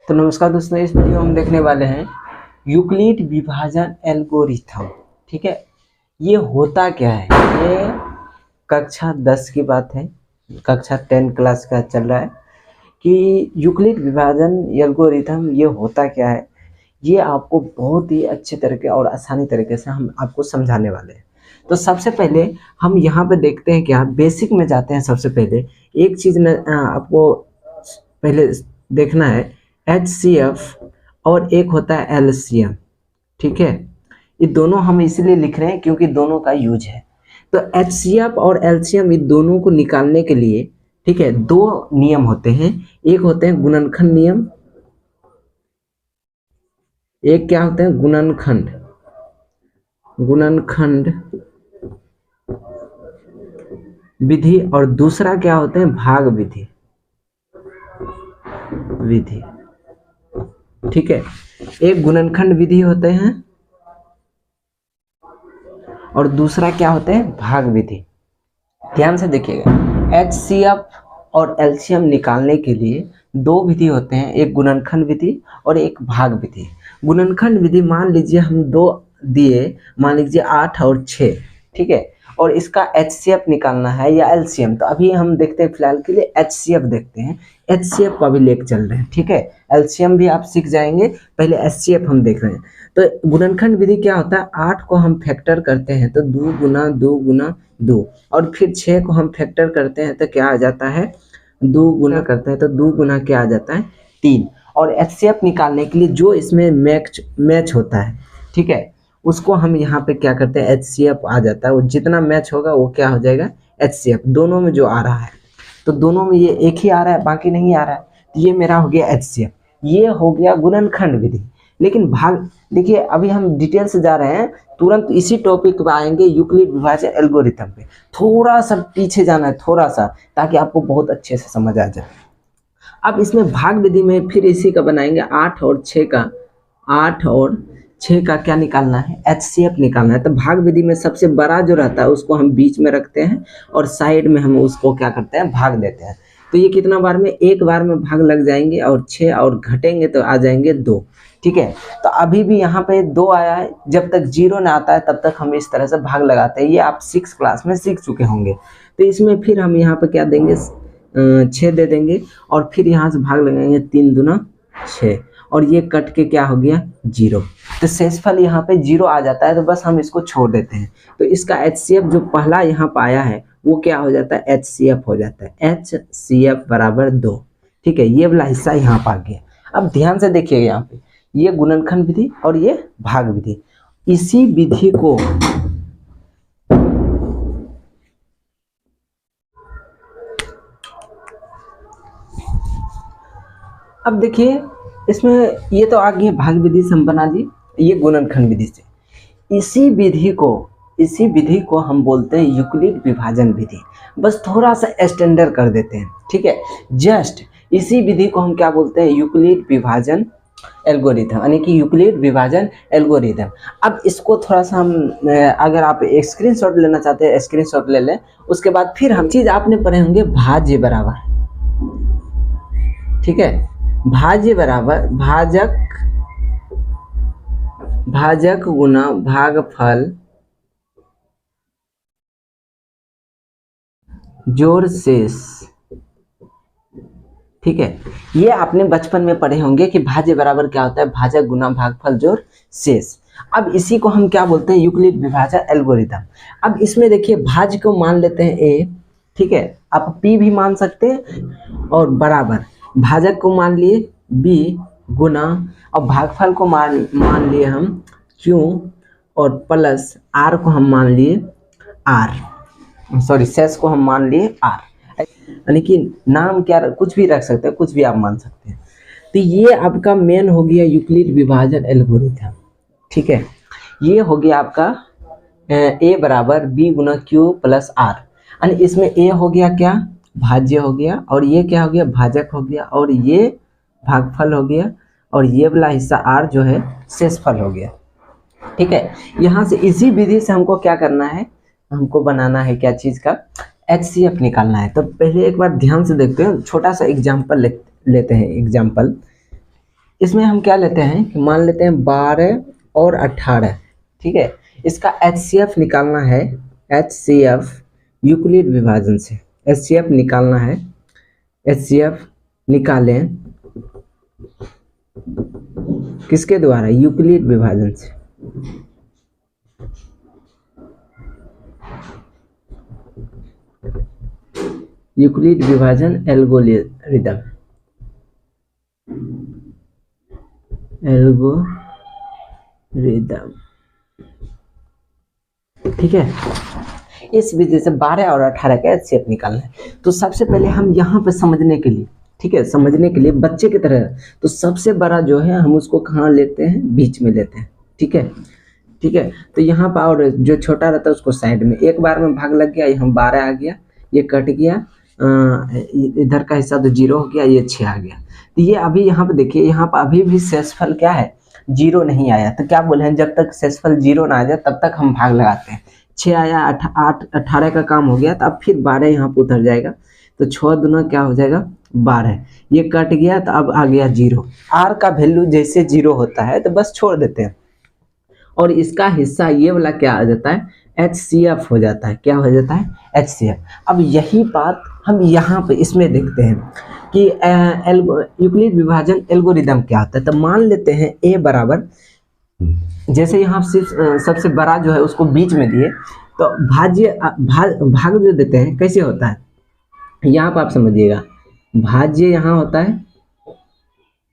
तो नमस्कार दोस्तों, इस वीडियो में हम देखने वाले हैं यूक्लिड विभाजन एल्गोरिथम। ठीक है, ये होता क्या है? ये कक्षा 10 की बात है, कक्षा 10 क्लास का चल रहा है कि यूक्लिड विभाजन एल्गोरिथम ये होता क्या है। ये आपको बहुत ही अच्छे तरीके और आसानी तरीके से हम आपको समझाने वाले हैं। तो सबसे पहले हम यहाँ पे देखते हैं, क्या बेसिक में जाते हैं। सबसे पहले एक चीज़ आपको पहले देखना है, HCF और एक होता है LCM। ठीक है, ये दोनों हम इसलिए लिख रहे हैं क्योंकि दोनों का यूज है। तो HCF और LCM ये दोनों को निकालने के लिए, ठीक है, दो नियम होते हैं। एक होते हैं गुणनखंड नियम, एक क्या होते हैं गुणनखंड विधि, और दूसरा क्या होते हैं भाग विधि। ठीक है, एक गुणनखंड विधि होते हैं और दूसरा क्या होते हैं भाग विधि। ध्यान से देखिएगा, HCF और LCM निकालने के लिए दो विधि होते हैं, एक गुणनखंड विधि और एक भाग विधि। गुणनखंड विधि मान लीजिए हम दो दिए, मान लीजिए 8 और 6, ठीक है, और इसका HCF निकालना है या LCM। तो अभी हम देखते हैं, फिलहाल के लिए HCF देखते हैं। HCF का भी लेके चल रहे हैं, ठीक है, LCM भी आप सीख जाएंगे, पहले HCF हम देख रहे हैं। तो गुणनखंड विधि क्या होता है, 8 को हम फैक्टर करते हैं तो 2 गुना 2 गुना 2, और फिर 6 को हम फैक्टर करते हैं तो क्या आ जाता है, 2 गुना करते हैं तो 2 गुना क्या आ जाता है 3। और HCF निकालने के लिए जो इसमें मैच होता है, ठीक है, उसको हम यहाँ पे क्या करते हैं, HCF आ जाता है। वो जितना मैच होगा वो क्या हो जाएगा HCF, दोनों में जो आ रहा है। तो दोनों में ये एक ही आ रहा है, बाकी नहीं आ रहा है, तो ये मेरा हो गया HCF। ये हो गया गुणनखंड विधि। लेकिन भाग, देखिए अभी हम डिटेल से जा रहे हैं, तुरंत इसी टॉपिक पे आएंगे यूक्लिड विभाजन एल्गोरिथम पे। थोड़ा सा पीछे जाना है, थोड़ा सा, ताकि आपको बहुत अच्छे से समझ आ जाए। अब इसमें भाग विधि में फिर इसी का बनाएंगे, 8 और 6 का क्या निकालना है, HCF निकालना है। तो भाग विधि में सबसे बड़ा जो रहता है उसको हम बीच में रखते हैं और साइड में हम उसको क्या करते हैं, भाग देते हैं। तो ये कितना बार में, एक बार में भाग लग जाएंगे, और 6 और घटेंगे तो आ जाएंगे 2। ठीक है, तो अभी भी यहाँ पे 2 आया है, जब तक 0 ना आता है तब तक हम इस तरह से भाग लगाते हैं। ये आप 6 क्लास में सीख चुके होंगे। तो इसमें फिर हम यहाँ पे क्या देंगे, 6 दे देंगे, और फिर यहाँ से भाग लगाएंगे, 3 दूना 6, और ये कट के क्या हो गया 0। तो शेषफल यहाँ पे 0 आ जाता है, तो बस हम इसको छोड़ देते हैं। तो इसका HCF जो पहला यहाँ पे आया है वो क्या हो जाता है, HCF हो जाता है, HCF बराबर 2। ठीक है, ये वाला हिस्सा यहाँ पे आ गया। अब ध्यान से देखिएगा, यहाँ पे ये गुणनखंड विधि और ये भाग विधि, इसी विधि को अब देखिए, इसमें ये तो आ गई भाग विधि से हम बना दी, ये गुणनखंड विधि से। इसी विधि को हम बोलते हैं यूक्लिड विभाजन विधि। बस थोड़ा सा एक्सटेंडर कर देते हैं, ठीक है, जस्ट इसी विधि को हम क्या बोलते हैं, यूक्लिड विभाजन एल्गोरिथम, यानी कि यूक्लिड विभाजन एल्गोरिथम। अब इसको थोड़ा सा हम, अगर आप एक स्क्रीनशॉट लेना चाहते हैं स्क्रीनशॉट ले लें। उसके बाद फिर हम चीज आपने पढ़े होंगे, भाज्य बराबर, ठीक है, भाज्य बराबर भाजक गुना भागफल जोड़ शेष। ठीक है, ये आपने बचपन में पढ़े होंगे कि भाज्य बराबर क्या होता है, भाजक गुना भागफल जोड़ शेष। अब इसी को हम क्या बोलते हैं, यूक्लिड विभाजन एल्गोरिथम। अब इसमें देखिए, भाज्य को मान लेते हैं A, ठीक है, आप P भी मान सकते हैं, और बराबर भाजक को मान लिए B गुना, और भागफल को मान लिए हम Q, और प्लस R को हम मान लिए R, सॉरी शेष को हम मान लिए R। यानी कि नाम क्या कुछ भी रख सकते हैं, कुछ भी आप मान सकते हैं। तो ये आपका मेन हो गया यूक्लिड विभाजन एल्गोरिथम। ठीक है, ये हो गया आपका A बराबर B गुना Q प्लस R, यानी इसमें A हो गया क्या, भाज्य हो गया, और ये क्या हो गया, भाजक हो गया, और ये भागफल हो गया, और ये वाला हिस्सा R जो है शेषफल हो गया। ठीक है, यहाँ से इसी विधि से हमको क्या करना है, हमको बनाना है क्या चीज़ का, HCF निकालना है। तो पहले एक बार ध्यान से देखते हैं, छोटा सा एग्जाम्पल लेते हैं। एग्जाम्पल इसमें हम क्या लेते हैं कि मान लेते हैं 12 और 18, ठीक है। इसका HCF निकालना है, HCF यूक्लिड विभाजन से HCF निकालना है। HCF निकालें किसके द्वारा? यूक्लिड विभाजन से। यूक्लिड विभाजन एल्गोरिदम, ठीक है। इस विधि से 12 और 18 का HCF निकालना है। तो सबसे पहले हम यहाँ पे समझने के लिए, ठीक है, समझने के लिए बच्चे की तरह, तो सबसे बड़ा जो है हम उसको कहाँ लेते हैं? बीच में लेते हैं, ठीक है, ठीक है। तो यहाँ पर और जो छोटा रहता है उसको साइड में, एक बार में भाग लग गया, यहाँ 12 आ गया, ये कट गया, इधर का हिस्सा तो 0 हो गया, ये 6 आ गया। तो ये अभी यहाँ पे देखिए, यहाँ पर अभी भी शेषफल क्या है? 0 नहीं आया। तो क्या बोले हैं, जब तक शेषफल 0 ना आ जाए तब तक हम भाग लगाते हैं। 6 आया, 18 का काम हो गया, तो अब फिर 12 यहाँ पर उतर जाएगा। तो 6 दूना क्या हो जाएगा? 12। ये कट गया तो अब आ गया 0। आर का वैल्यू जैसे 0 होता है तो बस छोड़ देते हैं, और इसका हिस्सा ये वाला क्या आ जाता है? HCF हो जाता है। क्या हो जाता है? HCF। अब यही बात हम यहाँ पे इसमें देखते हैं कि यूक्लिड विभाजन एल्गोरिदम क्या होता है। तो मान लेते हैं A बराबर, जैसे यहाँ सिर्फ सबसे बड़ा जो है उसको बीच में दिए, तो भाग जो देते हैं कैसे होता है, यहाँ पर आप समझिएगा। भाज्य यहाँ होता है,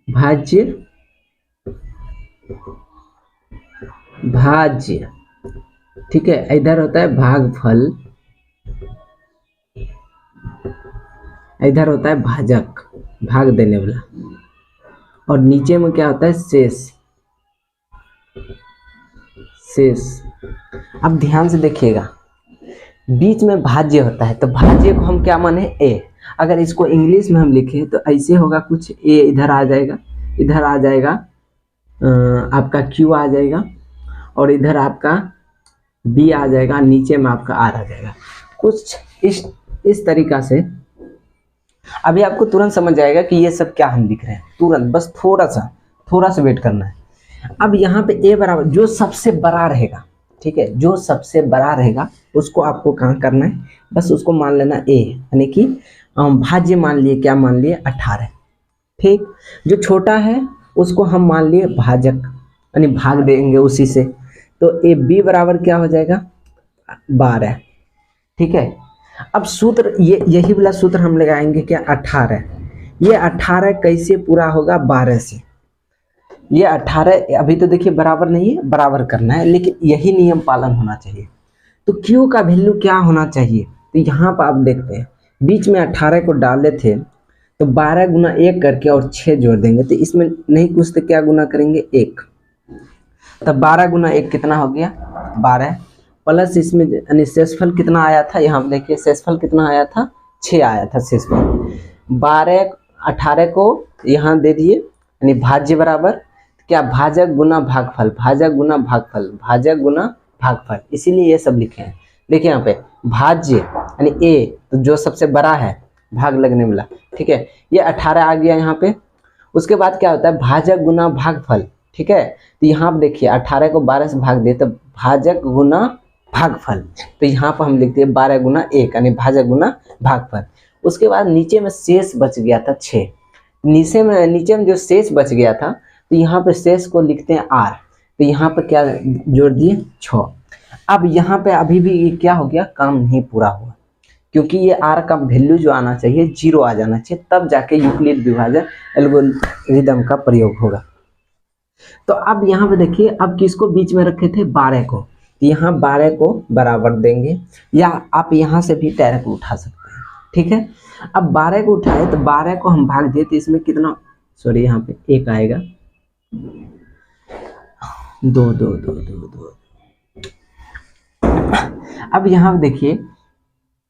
भाज्य, ठीक है। इधर होता है भागफल, इधर होता है भाजक, भाग देने वाला, और नीचे में क्या होता है? शेष। अब ध्यान से देखिएगा, बीच में भाज्य होता है, तो भाज्य को हम क्या माने? A। अगर इसको इंग्लिश में हम लिखें तो ऐसे होगा कुछ, A इधर आ जाएगा, इधर आ जाएगा आपका Q आ जाएगा, और इधर आपका B आ जाएगा, नीचे में आपका R आ जाएगा, कुछ इस तरीका से। अभी आपको तुरंत समझ जाएगा कि ये सब क्या हम लिख रहे हैं, तुरंत, बस थोड़ा सा वेट करना है। अब यहाँ पे A बराबर जो सबसे बड़ा रहेगा, ठीक है, जो सबसे बड़ा रहेगा उसको आपको कहाँ करना है? बस उसको मान लेना A, यानी कि भाज्य मान लिए, क्या मान लिए? 18, ठीक। जो छोटा है उसको हम मान लिए भाजक, यानी भाग देंगे उसी से। तो A B बराबर क्या हो जाएगा? 12, ठीक है। अब सूत्र यही वाला सूत्र हम लगाएंगे, क्या? 18। ये 18 कैसे पूरा होगा? 12 से। ये 18 अभी तो देखिए बराबर नहीं है, बराबर करना है, लेकिन यही नियम पालन होना चाहिए। तो Q का वैल्यू क्या होना चाहिए? तो यहाँ पर आप देखते हैं, बीच में 18 को डाले थे, तो 12 गुना 1 करके और 6 जोड़ देंगे, तो इसमें नहीं कुछ तो क्या गुना करेंगे? 1। तब 12 गुना 1 कितना हो गया? 12, प्लस इसमें यानी शेषफल कितना आया था? यहाँ देखिए शेषफल कितना आया था? 6 आया था शेषफल। 12 18 को यहाँ दे दिए, यानी भाज्य बराबर क्या? भाजक गुना भागफल, भाजक गुना भागफल, भाजक गुना भागफल, इसीलिए ये सब लिखे हैं। देखिए यहाँ पे भाज्य यानी A, तो जो सबसे बड़ा है भाग लगने वाला, ठीक है, ये 18 आ गया यहाँ पे। उसके बाद क्या होता है? भाजक गुना भागफल, ठीक है। तो यहाँ पे देखिए 18 को 12 से भाग दिए, तो भाजक गुना भागफल, तो यहाँ पर हम लिखते हैं 12 गुना 1, यानी भाजक गुना भागफल। उसके बाद नीचे में शेष बच गया था 6, नीचे में जो शेष बच गया था, तो यहाँ पे शेष को लिखते हैं R, तो यहाँ पे क्या जोड़ दिए? 6। अब यहाँ पे अभी भी क्या हो गया? काम नहीं पूरा हुआ, क्योंकि ये R का वैल्यू जो आना चाहिए 0 आ जाना चाहिए, तब जाके यूक्लिड विभाजन एल्गोरिदम का प्रयोग होगा। तो अब यहाँ पे देखिए, अब किसको बीच में रखे थे? 12 को, तो यहाँ 12 को बराबर देंगे, या आप यहाँ से भी डायरेक्ट उठा सकते हैं, ठीक है। अब 12 को उठाए तो 12 को हम भाग दिए, तो इसमें कितना? सॉरी, यहाँ पे 1 आएगा, 2 2 2 2 2। अब यहाँ देखिए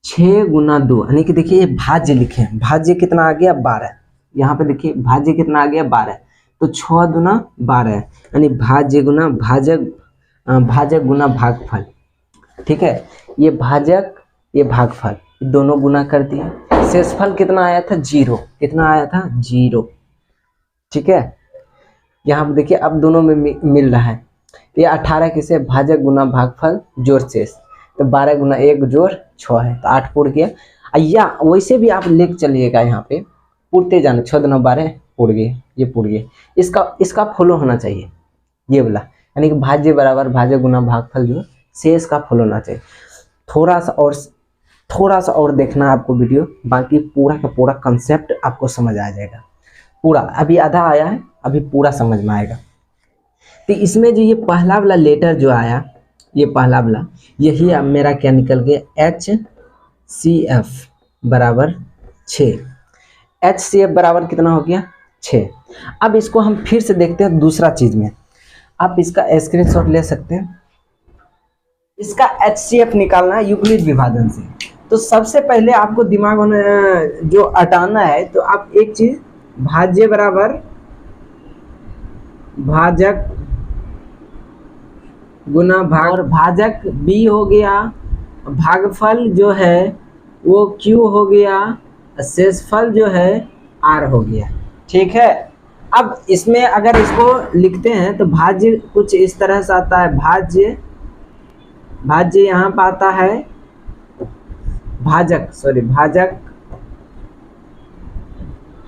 6 गुना 2, यानी कि देखिए ये भाज्य लिखे हैं, भाज्य कितना आ गया? 12। यहाँ पे देखिए भाज्य कितना आ गया? 12। तो 6 दुना 12, यानी भाज्य गुना भाजक, भाजक गुना भागफल, ठीक है। ये भाजक, ये भागफल, दोनों गुना कर दिए। शेषफल कितना आया था? 0। कितना आया था? 0, ठीक है। यहाँ पे देखिए अब दोनों में मिल रहा है। ये 18 किसे भाजक गुना भागफल जोड़ शेष, तो 12 गुना 1 जोड़ 6 है, तो 8 पुर गया। या वैसे भी आप लेके चलिएगा, यहाँ पे पुरते जाना, 6 दुना 12 पुर गए, ये पुर गए। इसका फॉलो होना चाहिए ये वाला, यानी कि भाज्य बराबर भाजक गुना भागफल जो शेष का फॉलो होना चाहिए। थोड़ा सा और देखना है आपको वीडियो, बाकी पूरा का पूरा कंसेप्ट आपको समझ आ जाएगा। पूरा अभी आधा आया है, अभी पूरा समझ में आएगा। तो इसमें जो ये पहला वाला लेटर जो आया, ये पहला वाला, यही अब मेरा क्या निकल गया, HCF बराबर 6। HCF बराबर कितना हो गया, 6। अब इसको हम फिर से देखते हैं दूसरा चीज में, आप इसका स्क्रीनशॉट ले सकते हैं। इसका HCF निकालना है यूक्लिड विभाजन से, तो सबसे पहले आपको दिमाग में जो हटाना है, तो आप एक चीज, भाज्य बराबर भाजक गुना भाग, और भाजक B हो गया, भागफल जो है वो Q हो गया, शेषफल जो है R हो गया। ठीक है, अब इसमें अगर इसको लिखते हैं तो भाज्य कुछ इस तरह से आता है, भाज्य यहाँ पर आता है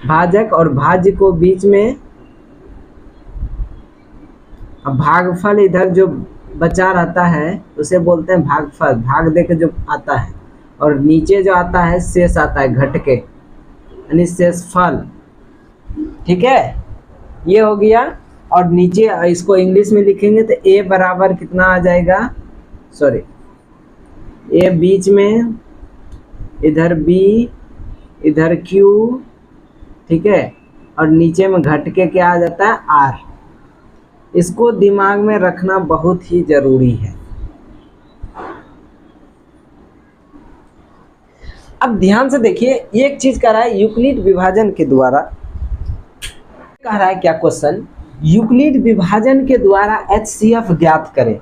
भाजक और भाज्य को बीच में, अब भागफल इधर जो बचा रहता है उसे बोलते हैं भागफल, भाग दे के जो आता है, और नीचे जो आता है शेष आता है घट के, यानी शेषफल। ठीक है, ये हो गया। और नीचे इसको इंग्लिश में लिखेंगे तो A बराबर कितना आ जाएगा, A बीच में, इधर B, इधर Q, ठीक है, और नीचे में घट के क्या आ जाता है, R। इसको दिमाग में रखना बहुत ही जरूरी है। अब ध्यान से देखिए, एक चीज कह रहा है यूक्लिड विभाजन के द्वारा, कह रहा है क्या क्वेश्चन, यूक्लिड विभाजन के द्वारा HCF ज्ञात करें।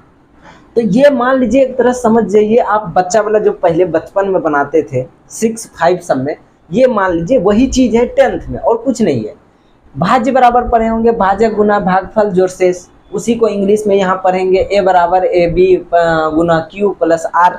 तो ये मान लीजिए एक तरह समझ जाइए, आप बच्चा वाला जो पहले बचपन में बनाते थे 6, 5 सब में, ये मान लीजिए वही चीज है 10th में, और कुछ नहीं है। भाज्य बराबर पढ़े होंगे भाजक गुना भागफल जोड़ शेष, उसी को इंग्लिश में यहाँ पढ़ेंगे A बराबर AB गुना Q प्लस R।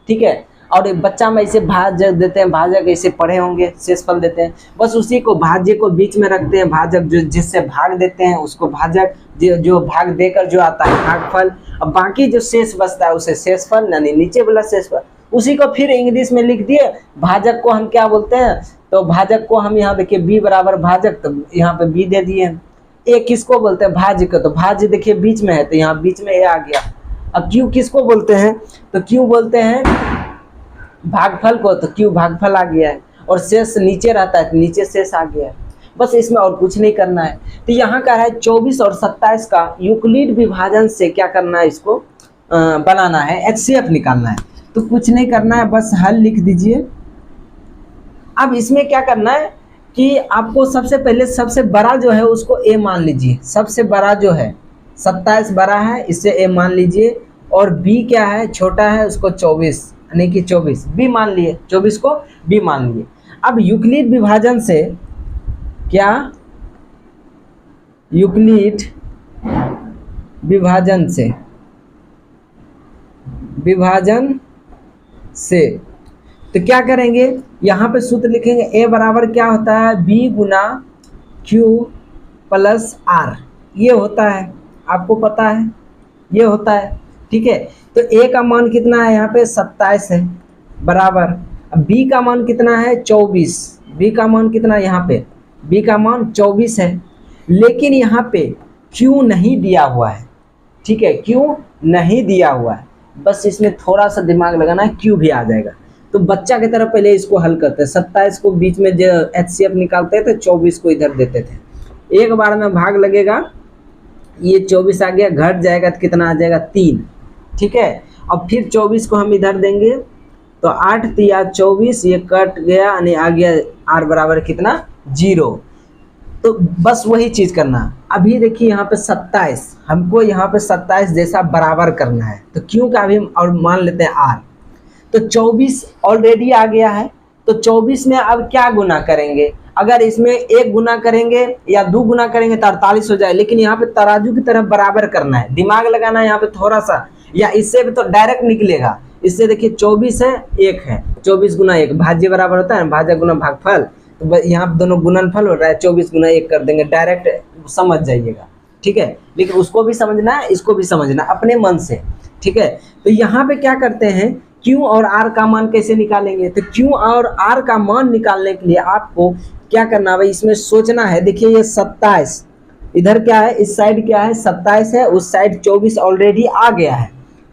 ठीक है, और बच्चा में ऐसे भाजक देते हैं, भाजक ऐसे पढ़े होंगे, शेषफल देते हैं, बस उसी को भाज्य को बीच में रखते हैं, भाजक जो जिससे भाग देते हैं उसको भाजक, जो भाग देकर जो आता है भागफल, अब बाकी जो शेष बचता है उसे शेषफल, यानी नीचे वाला शेषफल, उसी को फिर इंग्लिश में लिख दिए। भाजक को हम क्या बोलते हैं, तो भाजक को हम यहाँ देखिए B बराबर भाजक, तो यहाँ पे B दे दिए। A किसको बोलते हैं, भाज्य को, तो भाज्य देखिए बीच में है, तो यहाँ बीच में A आ गया। अब Q किसको बोलते हैं, तो Q बोलते हैं भागफल को, तो Q भागफल आ गया है, और शेष नीचे रहता है तो नीचे शेष आ गया है। बस इसमें और कुछ नहीं करना है। तो यहाँ का है 24 और 27 का यूक्लिड विभाजन से क्या करना है, इसको बनाना है, HCF निकालना है। तो कुछ नहीं करना है, बस हल लिख दीजिए। अब इसमें क्या करना है कि आपको सबसे पहले सबसे बड़ा जो है उसको A मान लीजिए, सबसे बड़ा जो है 27 बड़ा है, इससे A मान लीजिए, और B क्या है, छोटा है, उसको 24, यानी कि 24 B मान लिए, 24 को B मान लिए। अब यूक्लिड विभाजन से क्या, यूक्लिड विभाजन से तो क्या करेंगे, यहाँ पे सूत्र लिखेंगे, A बराबर क्या होता है, B गुना Q प्लस R, ये होता है, आपको पता है ये होता है। ठीक है, तो A का मान कितना है, यहाँ पे 27 है, बराबर, अब B का मान कितना है, 24, B का मान कितना है, यहाँ पे B का मान 24 है, लेकिन यहाँ पे Q नहीं दिया हुआ है। ठीक है, Q नहीं दिया हुआ है, बस इसमें थोड़ा सा दिमाग लगाना है, Q भी आ जाएगा। तो बच्चा की तरह पहले इसको हल करते हैं, 27 को बीच में जो HCF निकालते थे, 24 को इधर देते थे, एक बार में भाग लगेगा, ये 24 आ गया, घट जाएगा तो कितना आ जाएगा, 3। ठीक है, अब फिर 24 को हम इधर देंगे, तो 8 तिया 24, ये कट गया, यानी आ गया R बराबर कितना, 0। तो बस वही चीज करना। अभी देखिए यहाँ पे 27, हमको यहाँ पे 27 जैसा बराबर करना है, तो क्यों का अभी और मान लेते हैं R, तो 24 ऑलरेडी आ गया है, तो 24 में अब क्या गुना करेंगे, अगर इसमें 1 गुना करेंगे या 2 गुना करेंगे तो 48 हो जाए, लेकिन यहाँ पे तराजू की तरफ बराबर करना है, दिमाग लगाना है यहाँ पे थोड़ा सा, या इससे भी तो डायरेक्ट निकलेगा। इससे देखिए 24 है 1 है, 24 गुना 1 भाज्य बराबर होता है, भाज्य गुना भागफल, तो यहाँ दोनों गुणनफल हो रहा है, 24 गुना 1 कर देंगे, डायरेक्ट समझ जाइएगा, ठीक है। लेकिन उसको भी समझना है, इसको भी समझना अपने मन से, ठीक है। तो यहाँ पे क्या करते हैं, Q और R का मान कैसे निकालेंगे, तो Q और R का मान निकालने के लिए आपको क्या करना है भाई, इसमें सोचना है। देखिए ये 27, इधर क्या है, इस साइड क्या है 27 है, उस साइड 24 ऑलरेडी आ गया है,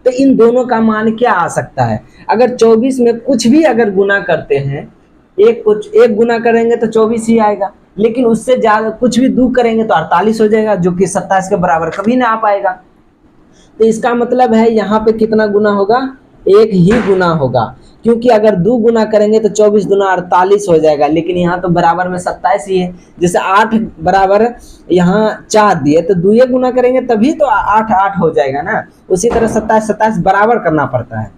तो इन दोनों का मान क्या आ सकता है। अगर 24 में कुछ भी अगर गुना करते हैं, एक गुना करेंगे तो 24 ही आएगा, लेकिन उससे ज़्यादा कुछ भी 2 करेंगे तो 48 हो जाएगा, जो कि 27 के बराबर कभी ना आ पाएगा। तो इसका मतलब है यहाँ पे कितना गुना होगा, 1 ही गुना होगा, क्योंकि अगर 2 गुना करेंगे तो 24 दूना 48 हो जाएगा, लेकिन यहाँ तो बराबर में 27 ही है। जैसे 8 बराबर यहाँ 4 दिए तो 2 गुना करेंगे तभी तो 8 8 हो जाएगा ना, उसी तरह 27 27 बराबर करना पड़ता है।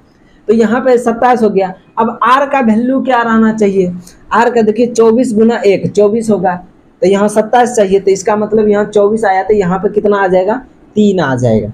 तो यहाँ पे 27 हो गया। अब R का वैल्यू क्या रहना चाहिए, R का देखिए 24 गुना 1 24 होगा, तो यहाँ 27 चाहिए, तो इसका मतलब यहाँ 24 आया, तो यहाँ पे कितना आ जाएगा, 3 आ जाएगा।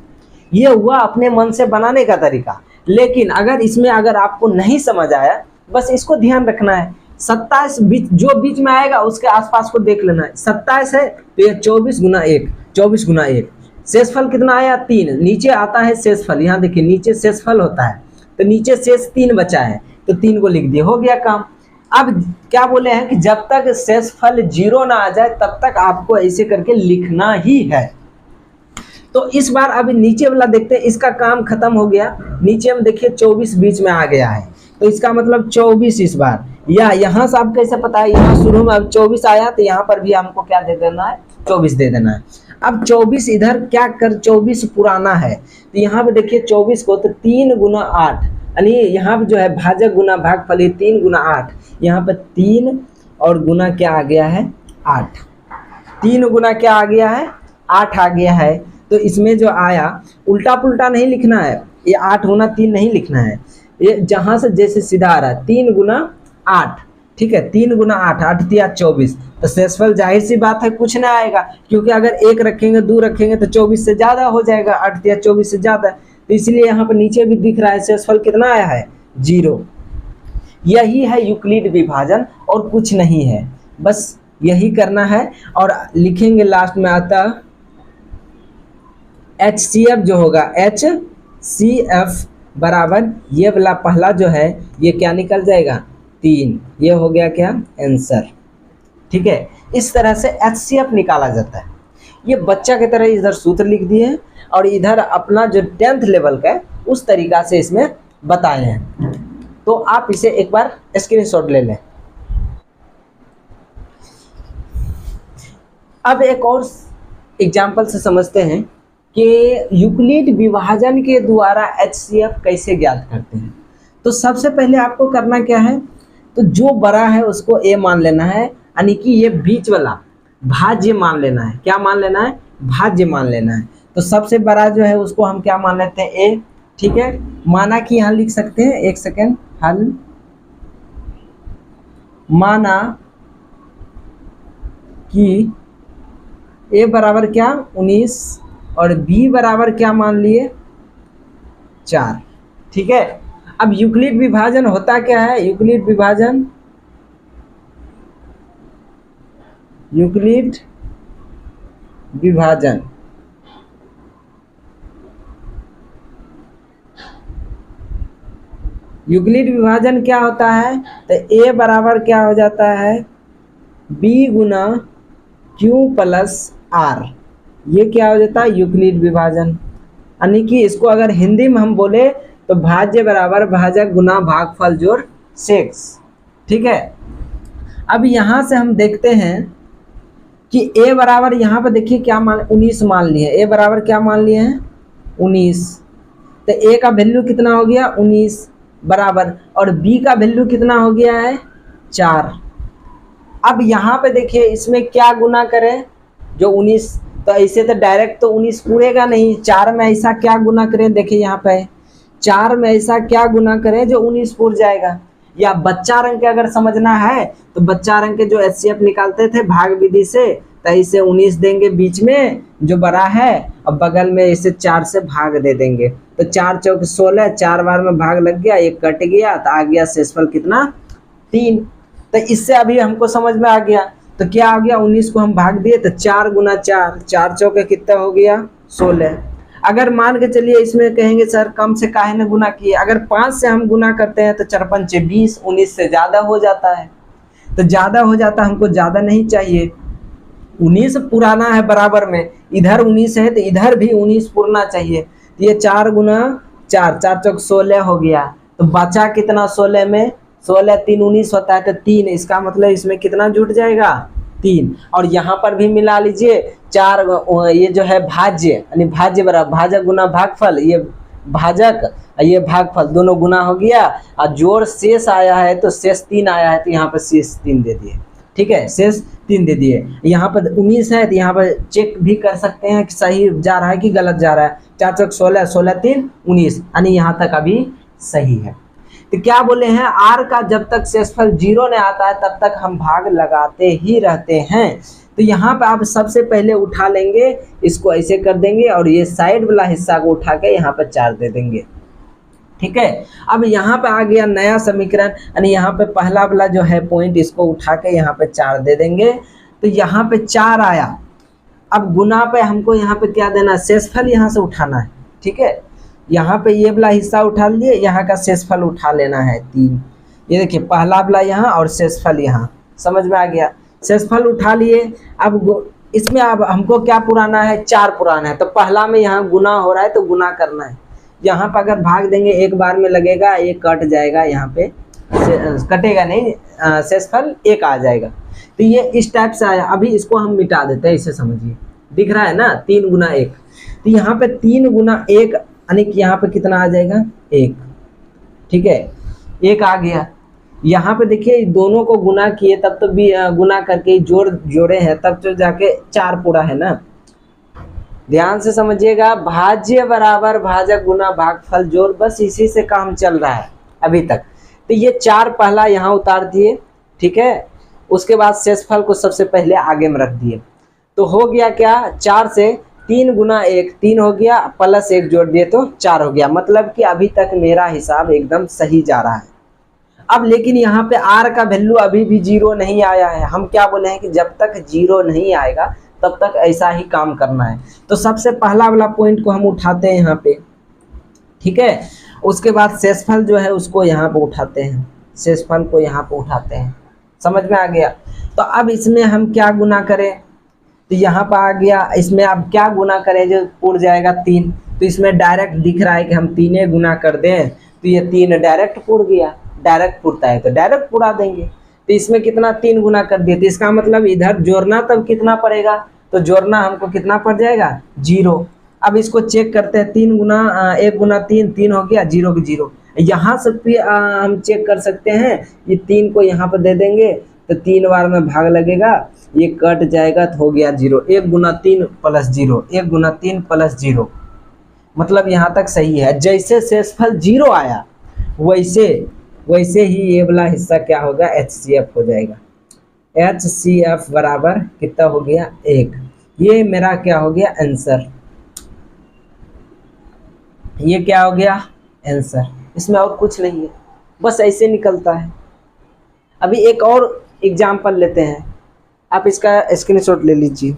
ये हुआ अपने मन से बनाने का तरीका। लेकिन अगर इसमें अगर आपको नहीं समझ आया, बस इसको ध्यान रखना है, 27 जो बीच में आएगा उसके आसपास को देख लेना है। 27 है तो ये 24 गुना 1 24 गुना 1, शेषफल कितना आया 3, नीचे आता है शेषफल, यहाँ देखिए नीचे शेषफल होता है, तो नीचे शेष 3 बचा है, तो 3 को लिख दिए, हो गया काम। अब क्या बोले हैं कि जब तक शेषफल 0 ना आ जाए तब तक आपको ऐसे करके लिखना ही है। तो इस बार अभी नीचे वाला देखते हैं, इसका काम खत्म हो गया। नीचे में देखिए 24 बीच में आ गया है, तो इसका मतलब 24 इस बार, या यहाँ से आप कैसे पता है, यहाँ शुरू में अब 24 आया तो यहाँ पर भी हमको क्या दे देना है, 24 दे देना है। अब 24 इधर क्या कर, 24 पुराना है, तो यहाँ पे देखिए 24 को तो 3 गुना 8, यानी यहाँ पे जो है भाजक गुना भागफल 3 गुना 8, यहाँ पे 3 और गुना क्या आ गया है 8, 3 गुना क्या आ गया है 8 आ गया है। तो इसमें जो आया उल्टा पुल्टा नहीं लिखना है, ये 8 गुना 3 नहीं लिखना है, ये जहाँ से जैसे सीधा आ रहा है 3 गुना 8, ठीक है, 3 गुना 8 8 तिया 24, तो शेषफल जाहिर सी बात है कुछ ना आएगा, क्योंकि अगर 1 रखेंगे 2 रखेंगे तो 24 से ज़्यादा हो जाएगा, 8 तिया 24 से ज़्यादा, तो इसलिए यहाँ पर नीचे भी दिख रहा है शेषफल कितना आया है 0। यही है यूक्लिड विभाजन और कुछ नहीं है, बस यही करना है। और लिखेंगे लास्ट में आता HCF जो होगा, HCF बराबर ये वाला पहला जो है ये क्या निकल जाएगा 3, ये हो गया क्या आंसर, ठीक है। इस तरह से HCF निकाला जाता है। ये बच्चा की तरह इधर सूत्र लिख दिए और इधर अपना जो 10th लेवल का है उस तरीका से इसमें बताए हैं, तो आप इसे एक बार स्क्रीनशॉट ले लें। अब एक और एग्जाम्पल से समझते हैं कि यूक्लिड विभाजन के द्वारा HCF कैसे ज्ञात करते हैं। तो सबसे पहले आपको करना क्या है, तो जो बड़ा है उसको A मान लेना है, यानी कि ये बीच वाला भाज्य मान लेना है। क्या मान लेना है, भाज्य मान लेना है। तो सबसे बड़ा जो है उसको हम क्या मान लेते हैं A, ठीक है। माना कि यहाँ लिख सकते हैं, एक सेकेंड, हल माना कि A बराबर क्या 19 और B बराबर क्या मान लिए 4, ठीक है। अब यूक्लिड विभाजन होता क्या है, यूक्लिड विभाजन क्या होता है, तो A बराबर क्या हो जाता है B गुना Q प्लस R, ये क्या हो जाता है यूक्लिड विभाजन। यानी कि इसको अगर हिंदी में हम बोले तो भाज्य बराबर भाजक गुना भागफल जोड़ शेष, ठीक है। अब यहाँ से हम देखते हैं कि A बराबर यहाँ पर देखिए क्या मान 19 मान लिए, A बराबर क्या मान लिए हैं 19, तो A का वैल्यू कितना हो गया 19 बराबर, और B का वैल्यू कितना हो गया है 4। अब यहाँ पे देखिए इसमें क्या गुना करें, जो 19, तो ऐसे तो डायरेक्ट तो 19 पूरेगा नहीं, 4 में ऐसा क्या गुना करें, देखिए यहाँ पे 4 में ऐसा क्या गुना करें जो 19 पूर जाएगा। या बच्चा रंग के अगर समझना है तो बच्चा रंग के जो HCF निकालते थे भाग विधि से, तो इसे 19 देंगे बीच में जो बड़ा है, और बगल में इसे 4 से भाग दे देंगे, तो 4 चौक 16, 4 बार में भाग लग गया, एक कट गया, तो आ गया शेषफल कितना 3। तो इससे अभी हमको समझ में आ गया। तो क्या आ गया, 19 को हम भाग दिए तो 4 गुना 4, 4 चौके कितना हो गया 16। अगर मान के चलिए इसमें कहेंगे सर कम से काहे ने गुना किए, अगर 5 से हम गुना करते हैं तो 4 पंचे 20, 19 से ज़्यादा हो जाता है, तो ज़्यादा हो जाता, हमको ज़्यादा नहीं चाहिए, 19 पुराना है बराबर में, इधर 19 है तो इधर भी 19 पुरना चाहिए। तो ये 4 गुना 4, 4 चौक 16 हो गया, तो बचा कितना 16 में, 16 3 19 होता है, तो 3, इसका मतलब इसमें कितना जुट जाएगा 3। और यहाँ पर भी मिला लीजिए 4, ये जो है भाज्य यानी भाज्य बराबर भाजक गुना भागफल, ये भाजक ये भागफल दोनों गुना हो गया, और जोड़ शेष आया है तो शेष 3 आया है, तो यहाँ पर शेष 3 दे दिए, ठीक है, शेष 3 दे दिए। यहाँ पर 19 है तो यहाँ पर चेक भी कर सकते हैं कि सही जा रहा है कि गलत जा रहा है, 4 चौक 16, 16 3 19, यानी यहाँ तक अभी सही है। तो क्या बोले हैं, आर का जब तक शेषफल 0 नहीं आता है तब तक हम भाग लगाते ही रहते हैं। तो यहाँ पे आप सबसे पहले उठा लेंगे, इसको ऐसे कर देंगे और ये साइड वाला हिस्सा को उठा के यहाँ पे 4 दे देंगे, ठीक है। अब यहाँ पे आ गया नया समीकरण, यानी यहाँ पे पहला वाला जो है पॉइंट, इसको उठा के यहाँ पे 4 दे देंगे, तो यहाँ पे 4 आया। अब गुना पे हमको यहाँ पे क्या देना, शेषफल यहाँ से उठाना है, ठीक है। यहाँ पे ये वाला हिस्सा उठा लिए, यहाँ का शेषफल उठा लेना है 3, ये देखिए पहला वाला यहाँ और शेषफल यहाँ, समझ में आ गया। शेषफल उठा लिए, अब इसमें अब हमको क्या पुराना है, 4 पुराना है, तो पहला में यहाँ गुना हो रहा है तो गुना करना है। यहाँ पर अगर भाग देंगे एक बार में लगेगा, ये कट जाएगा, यहाँ पे कटेगा नहीं, शेषफल 1 आ जाएगा। तो ये इस टाइप से आया। अभी इसको हम मिटा देते हैं, इसे समझिए, दिख रहा है ना 3 गुना 1, तो यहाँ पे 3 गुना 1 यानी कि यहाँ पे कितना आ जाएगा 1, ठीक है, 1 आ गया। यहाँ पे देखिए दोनों को गुना किए तब तो भी गुना करके जोड़े हैं तब तो जाके 4 पूरा है ना। ध्यान से समझिएगा, भाज्य बराबर भाजक गुना भागफल जोड़, बस इसी से काम चल रहा है अभी तक। तो ये 4 पहला यहाँ उतार दिए, ठीक है, उसके बाद शेषफल को सबसे पहले आगे में रख दिए, तो हो गया क्या, 4 से 3 गुना 1 3 हो गया, प्लस 1 जोड़ दिए तो 4 हो गया। मतलब कि अभी तक मेरा हिसाब एकदम सही जा रहा है। अब लेकिन यहाँ पे आर का वैल्यू अभी भी 0 नहीं आया है। हम क्या बोले हैं कि जब तक 0 नहीं आएगा तब तक ऐसा ही काम करना है। तो सबसे पहला वाला पॉइंट को हम उठाते हैं यहाँ पे, ठीक है। उसके बाद शेषफल जो है उसको यहाँ पे उठाते हैं, शेषफल को यहाँ पे उठाते हैं, समझ में आ गया। तो अब इसमें हम क्या गुना करें, तो यहाँ पर आ गया, इसमें अब क्या गुना करें जो पुर जाएगा 3, तो इसमें डायरेक्ट दिख रहा है कि हम 3 गुना कर दें, तो ये 3 डायरेक्ट पुर गया, डायरेक्ट पुरता है तो डायरेक्ट पुरा देंगे। तो इसमें कितना 3 गुना कर दिए, तो इसका मतलब इधर जोड़ना तब कितना पड़ेगा, तो जोड़ना हमको कितना पड़ जाएगा 0। अब इसको चेक करते हैं, 3 गुना 1 गुना 3 3 हो गया, 0 की 0। यहाँ से भी हम चेक कर सकते हैं, ये 3 को यहाँ पर दे देंगे तो 3 बार में भाग लगेगा, ये कट जाएगा तो हो गया 0। 1 गुना 3 प्लस 0, 1 गुना 3 प्लस 0, मतलब यहाँ तक सही है। जैसे शेषफल 0 आया वैसे ही ये वाला हिस्सा क्या होगा, HCF हो जाएगा। HCF बराबर कितना हो गया 1। ये मेरा क्या हो गया आंसर, ये क्या हो गया आंसर। इसमें और कुछ नहीं है, बस ऐसे निकलता है। अभी एक और एग्जाम्पल लेते हैं, आप इसका स्क्रीनशॉट ले लीजिए।